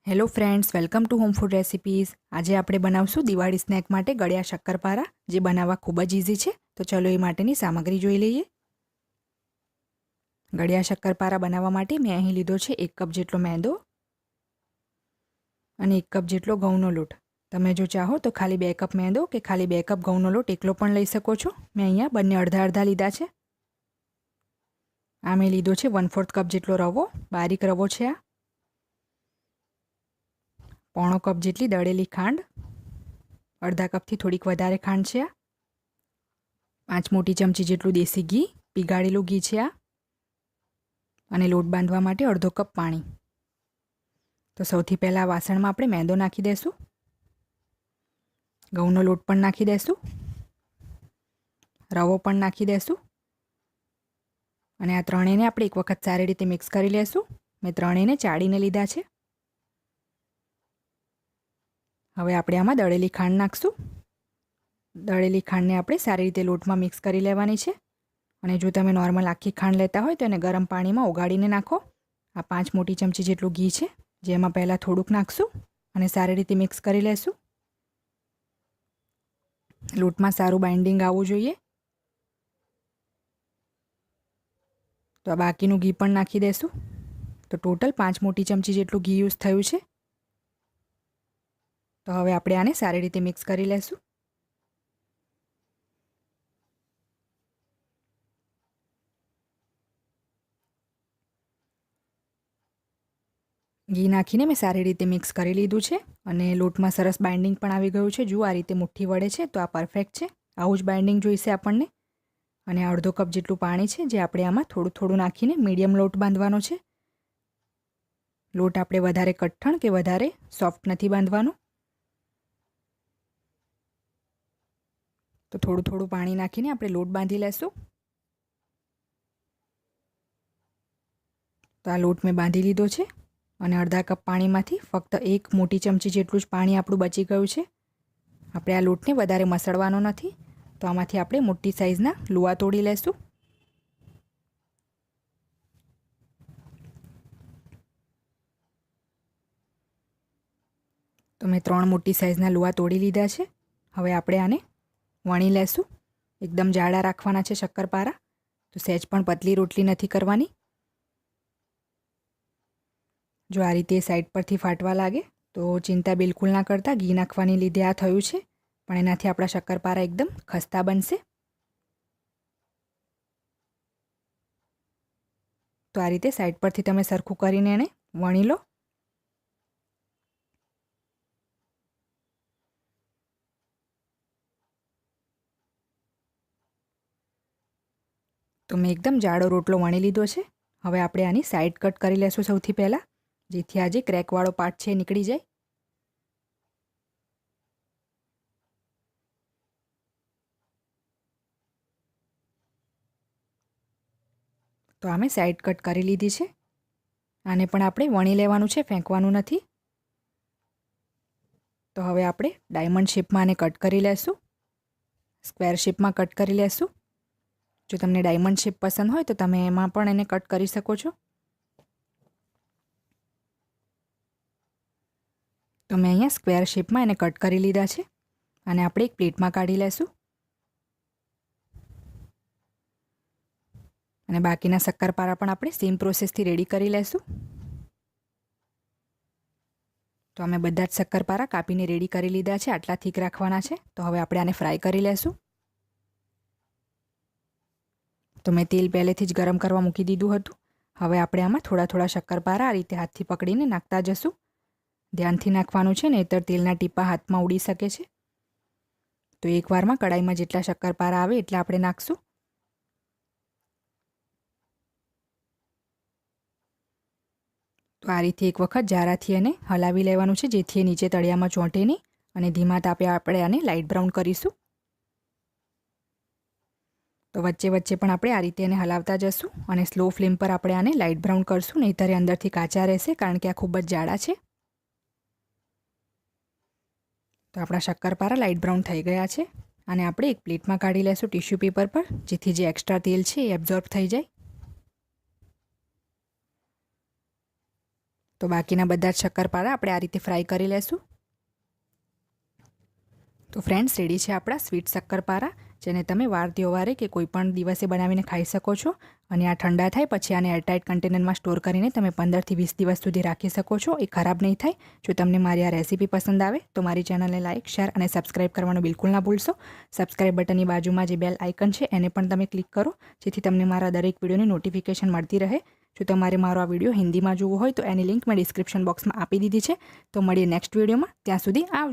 Hello friends, welcome to home food recipes. આજે આપણે બનાવશું દિવાળી સ્નેક માટે ગળ્યા શક્કરપારા, જે બનાવવા ખૂબ જ ઇઝી છે। તો ચલો એ માટેની સામગ્રી જોઈ લઈએ। ગળ્યા શક્કરપારા બનાવવા માટે મેં અહીં લીધો છે 1 કપ જેટલો મેંદો અને 1 કપ જેટલો ઘઉંનો લોટ। તમે જો ચાહો તો ખાલી 2 કપ મેંદો કે ખાલી 2 કપ ઘઉંનો લોટ એકલો પણ લઈ શકો છો। મેં અહીંયા બંને અડધા અડધા લીધા છે। આ મેં લીધો છે 1/4 કપ જેટલો રવો, બારીક રવો છે આ। પોણો કપ જેટલી દળેલી ખાંડ, અડધા કપથી થોડીક વધારે ખાંડ છે આ। 5 મોટી ચમચી જેટલું દેશી ઘી, પીગાળેલું ઘી છે આ। અને લોટ બાંધવા માટે અડધો કપ પાણી। તો સૌથી પહેલાં વાસણમાં આપણે મેંદો નાખી દઈશું, ઘઉંનો લોટ પણ નાખી દઈશું, રવો પણ નાખી દઈશું અને આ ત્રણેયને આપણે એક વખત સારી રીતે મિક્સ કરી લઈશું। મેં ત્રણેયને ચાળીને લીધા છે। હવે આપણે આમાં દળેલી ખાંડ નાખશું। દળેલી ખાંડને આપણે સારી રીતે લોટમાં મિક્સ કરી લેવાની છે। અને જો તમે નોર્મલ આખી ખાંડ લેતા હોય તો એને ગરમ પાણીમાં ઓગાળીને નાખો। આ 5 મોટી ચમચી જેટલું ઘી છે, જેમાં પહેલાં થોડુંક નાખશું અને સારી રીતે મિક્સ કરી લેશું। લોટમાં સારું બાઇન્ડિંગ આવવું જોઈએ। તો આ બાકીનું ઘી પણ નાખી દઈશું। તો ટોટલ 5 મોટી ચમચી જેટલું ઘી યુઝ થયું છે। તો હવે આપણે આને સારી રીતે મિક્સ કરી લેશું। ઘી નાખીને મેં સારી રીતે મિક્સ કરી લીધું છે અને લોટમાં સરસ બાઇન્ડિંગ પણ આવી ગયું છે। જુઓ આ રીતે મુઠ્ઠી વળે છે તો આ પરફેક્ટ છે। આવું જ બાઇન્ડિંગ જોઈશે આપણને। અને અડધો કપ જેટલું પાણી છે, જે આપણે આમાં થોડું થોડું નાખીને મીડિયમ લોટ બાંધવાનો છે। લોટ આપણે વધારે કઠણ કે વધારે સોફ્ટ નથી બાંધવાનો। તો થોડું થોડું પાણી નાખીને આપણે લોટ બાંધી લેશું। તો આ લોટ મેં બાંધી લીધો છે અને અડધા કપ પાણીમાંથી ફક્ત 1 મોટી ચમચી જેટલું જ પાણી આપણું બચી ગયું છે। આપણે આ લોટને વધારે મસળવાનો નથી। તો આમાંથી આપણે મોટી સાઇઝના લુઆ તોડી લેશું। તો મેં 3 મોટી સાઇઝના લુઆ તોડી લીધા છે। હવે આપણે આને વણી લેશું। એકદમ જાડા રાખવાના છે શક્કરપારા। તો સહેજ પણ પતલી રોટલી નથી કરવાની। જો આ રીતે સાઈડ પરથી ફાટવા લાગે તો ચિંતા બિલકુલ ના કરતા, ઘી નાખવાને લીધે આ થયું છે, પણ એનાથી આપણા શક્કરપારા એકદમ ખસ્તા બનશે। તો આ રીતે સાઈડ પરથી તમે સરખું કરીને એને વણી લો। તો મેં એકદમ જાડો રોટલો વણી લીધો છે। હવે આપણે આની સાઈડ કટ કરી લેશું સૌથી પહેલાં, જેથી આ જે ક્રેકવાળો પાર્ટ છે એ નીકળી જાય। તો આ મેં સાઈડ કટ કરી લીધી છે। આને પણ આપણે વણી લેવાનું છે, ફેંકવાનું નથી। તો હવે આપણે ડાયમંડ શેપમાં આને કટ કરી લેશું, સ્ક્વેર શેપમાં કટ કરી લેશું। જો તમને ડાયમંડ શેપ પસંદ હોય તો તમે એમાં પણ એને કટ કરી શકો છો। તો મેં અહીંયા સ્ક્વેર શેપમાં એને કટ કરી લીધા છે। અને આપણે એક પ્લેટમાં કાઢી લેશું અને બાકીના શક્કરપારા પણ આપણે સેમ પ્રોસેસથી રેડી કરી લેશું। તો અમે બધા જ શક્કરપારા કાપીને રેડી કરી લીધા છે। આટલા થીક રાખવાના છે। તો હવે આપણે આને ફ્રાય કરી લેશું। તો મેં તેલ પહેલેથી જ ગરમ કરવા મૂકી દીધું હતું। હવે આપણે આમાં થોડા થોડા શક્કરપારા આ રીતે હાથથી પકડીને નાખતા જશું। ધ્યાનથી નાખવાનું છે, નહીંતર તેલના ટીપા હાથમાં ઉડી શકે છે। તો એકવારમાં કડાઈમાં જેટલા શક્કરપારા આવે એટલા આપણે નાખશું। તો આ રીતે એક વખત જારાથી એને હલાવી લેવાનું છે, જેથી એ નીચે તળિયામાં ચોંટે નહીં। અને ધીમા તાપે આપણે આને લાઇટ બ્રાઉન કરીશું। તો વચ્ચે વચ્ચે પણ આપણે આ રીતે એને હલાવતા જશું અને સ્લો ફ્લેમ પર આપણે આને લાઇટ બ્રાઉન કરશું, નહીંતર એ અંદરથી કાચા રહેશે, કારણ કે આ ખૂબ જ જાડા છે। તો આપણા શક્કરપારા લાઇટ બ્રાઉન થઈ ગયા છે। અને આપણે એક પ્લેટમાં કાઢી લેશું ટિશ્યુ પેપર પર, જેથી જે એક્સ્ટ્રા તેલ છે એ એબ્ઝોર્બ થઈ જાય। તો બાકીના બધા જ શક્કરપારા આપણે આ રીતે ફ્રાય કરી લેશું. તો ફ્રેન્ડ્સ, રેડી છે આપણા સ્વીટ શક્કરપારા, જેને તમે વાર તહેવારે કે કોઈ પણ દિવસે બનાવીને ખાઈ શકો છો. અને આ ઠંડા થાય પછી આને એરટાઇટ કન્ટેનરમાં સ્ટોર કરીને તમે 15 થી 20 દિવસ સુધી રાખી શકો છો. એ ખરાબ નહીં થાય. જો તમને મારી આ રેસીપી પસંદ આવે તો મારી ચેનલને લાઇક, શેર અને સબસ્ક્રાઇબ કરવાનું બિલકુલ ના ભૂલશો. સબસ્ક્રાઇબ બટનની બાજુમાં જે બેલ આઇકન છે એને પણ તમે ક્લિક કરો, જેથી તમને મારા દરેક વિડીયોની નોટિફિકેશન મળતી રહે. જો તમારે મારો આ વિડીયો હિન્દીમાં જોવો હોય તો એની લિંક મેં ડિસ્ક્રિપ્શન બોક્સમાં આપી દીધી છે. તો મળીએ નેક્સ્ટ વિડીયોમાં. ત્યાં સુધી આવજો.